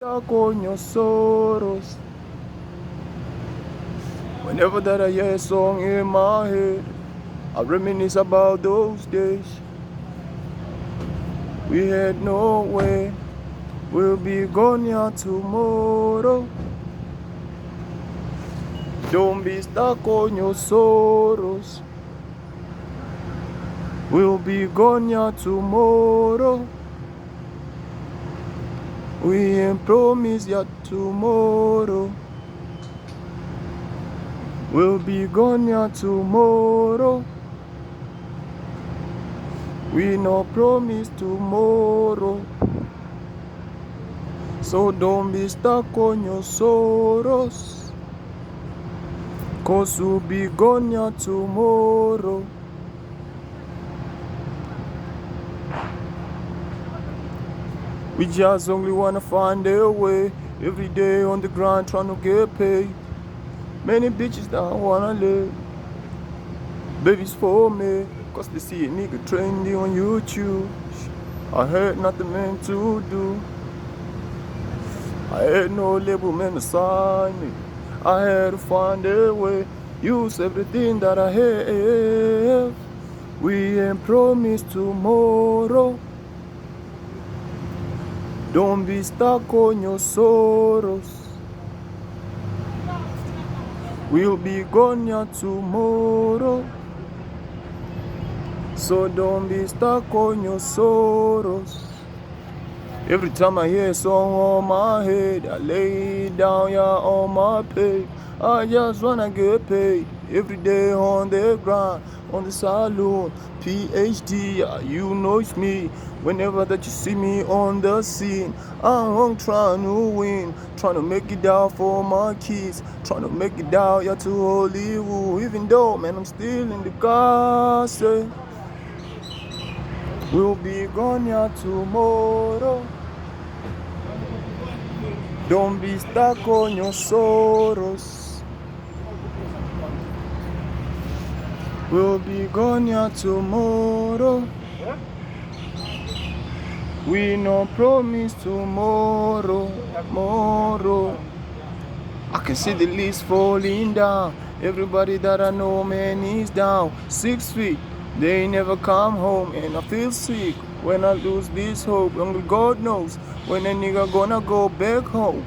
stuck on your sorrows. Whenever that I hear a song in my head, I reminisce about those days. We had nowhere, we'll be gone here tomorrow. Don't be stuck on your sorrows. We'll be gone here tomorrow. We ain't promised yet tomorrow. We'll be gone here tomorrow. We no promise tomorrow. So don't be stuck on your sorrows, 'cause we'll be gone here tomorrow. We just only wanna find a way, every day on the grind trying to get paid. Many bitches that wanna live, babies for me, 'cause they see a nigga trendy on YouTube. I had nothing meant to do. I had no label man to sign me. I had to find a way, use everything that I have. We ain't promised tomorrow. Don't be stuck on your sorrows. We'll be gone here tomorrow. So don't be stuck on your sorrows. Every time I hear a song on my head, I lay it down, yeah, on my page. I just wanna get paid. Every day on the grind, on the saloon, PhD, yeah, you know it's me. Whenever that you see me on the scene, I'm trying to win, trying to make it out for my kids, trying to make it out, yeah, to Hollywood. Even though, man, I'm still in the car, say, we'll be gone here tomorrow. Don't be stuck on your sorrows. We'll be gone here tomorrow. We no promise tomorrow. Tomorrow. I can see the leaves falling down. Everybody that I know, man, is down. 6 feet, they never come home. And I feel sick when I lose this hope. Only God knows when a nigga gonna go back home.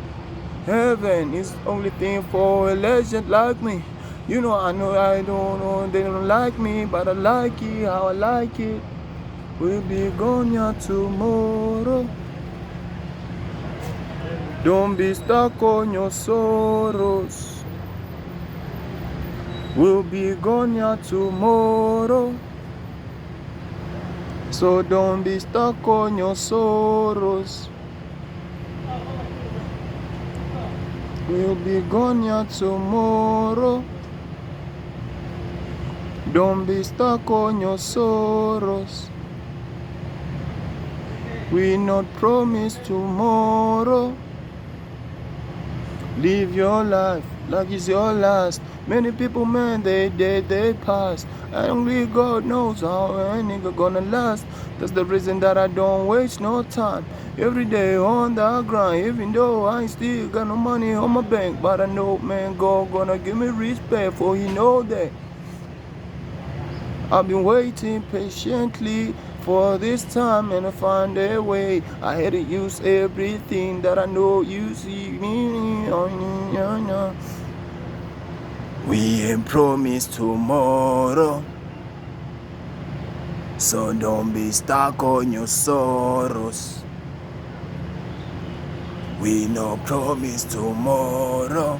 Heaven is the only thing for a legend like me. You know I don't know, they don't like me, but I like it how I like it. We'll be gone here tomorrow. Don't be stuck on your sorrows. We'll be gone here tomorrow. So don't be stuck on your sorrows. We'll be gone here tomorrow. Don't be stuck on your sorrows. We not promise tomorrow. Live your life like it's your last. Many people, man, they pass. And only God knows how a nigga gonna last. That's the reason that I don't waste no time. Every day on the grind, even though I still got no money on my bank. But I know, man, God gonna give me respect, for He know that I've been waiting patiently for this time, and I found a way. I had to use everything that I know you see me. We ain't promised tomorrow, so don't be stuck on your sorrows. We no promise tomorrow.